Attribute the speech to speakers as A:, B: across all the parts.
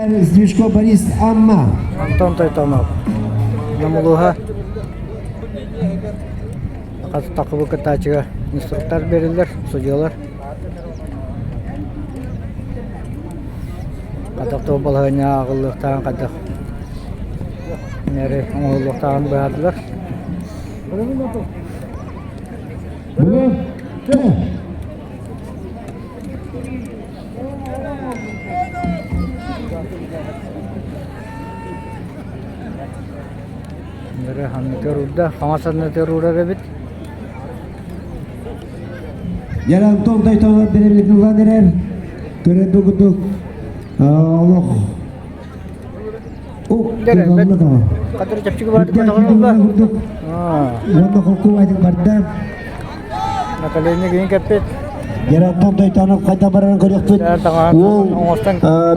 A: Здвижко Борис Амма.
B: Антон Тайтанов. Намылуға тақыбы кітачыға инструктар берілдер, судьялар. Қадақты балағыне ағылықтаған қадақ. Нәрі оңылықтаған бұйадылар. Нәрі хамнекер ұрда, хамасаднетер ұрар әбет.
A: Антон Тайтанов беремелік нұлған әрер. Көрінді күдік. Allah.
B: Kadir capcik banget kata-kata.
A: Wanda hukum ayat bardam.
B: Nakalinya gini kepit.
A: Антон Тайтанов қайда барарын көрекпет. Ол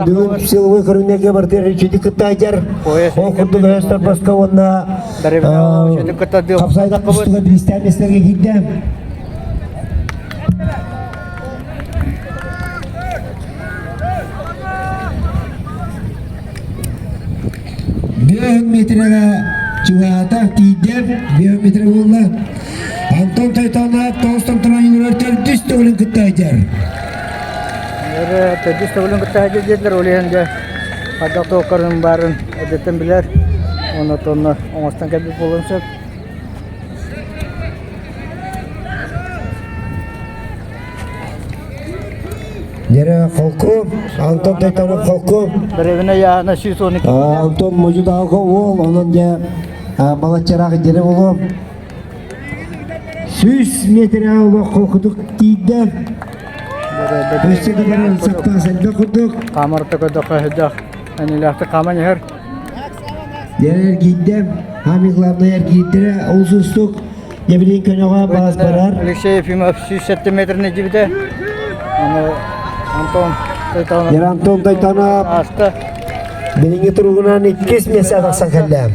A: бүгін силовой көрінеге барды речеті күтті айтар. Ол құтты ғайыстар басқа онына қапсайда құстығы бристаместерге келді. Биометрияға чуғата кейден биометрия болды. Антон Тайтанов тоғыстан тұрған елөртер дүс төгілін күтті айтар.
B: Дүс төгілін күтті айтар деділер олейінде. Қадақта оқырының барын әдеттен білер. Оны тонны оңастан кәбіп болынсып.
A: Нері қалқы, Антон Тайтанов қалқы.
B: Бір evine яғына 112.
A: Антон мұжыд алғы ол, оның де балатчарақ дері олу. 100 метр ауы қолқыдық дейді. Өстегілерін сақтан сәлбе құдық.
B: Қамырты көдіқ қағыдық. Әнеліқті қаман ер.
A: Дерер кейді. Хами главный ер кейдері олсыстық. Ебілен көнеға бағыз барар.
B: Алексей Ефимов 107 метріне жібіде. Антон Тайтанов.
A: Антон Тайтанов.
B: Асты.
A: Біліңе тұрғынан 2 меса ақсан кәлі.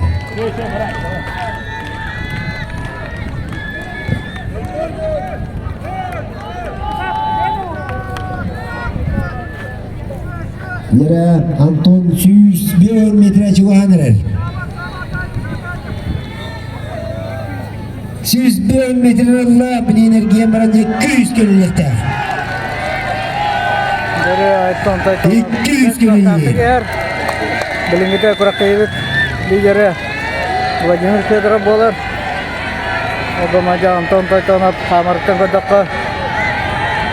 A: Антон 101 метр чуған әрер. 101 метр алла білі энергия баранды 200 көлілікті. 200 көлілік.
B: Біліңгіде құрақ кейбет лидері Владимир Федоров болар. Оғымаja Антон Тайтанов қамырықтың көдіққа.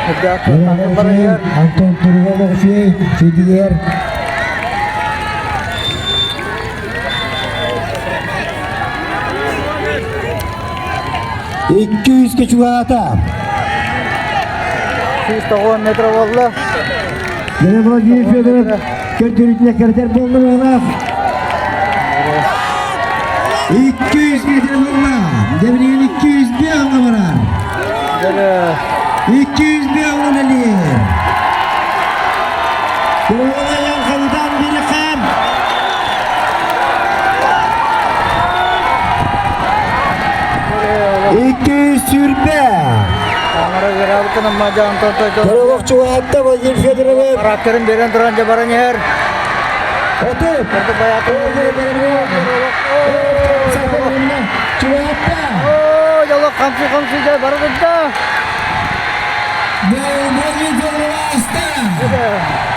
A: Антон Турган оқшей, шедігер. $200 чуғата.
B: 190 метр болды.
A: Владимир Федоров көртөрітіне кәртер болды болап. 200 метр болды. Демірген 200 бе аңға барар. 200 бе аңға әлер. Оғылайын қалудан бері қам. 200 сүрбе.
B: Қамыра верабытын Оғымаja Антон Тайтанов.
A: Көрі чуғатта Владимир Федоров.
B: Қарақтерін берен тұрған жабаран ер.
A: Отып.
B: Көрді баяты.
A: Чуғатта.
B: Жолы қамсы жай барады да.
A: Владимир Федоров аста.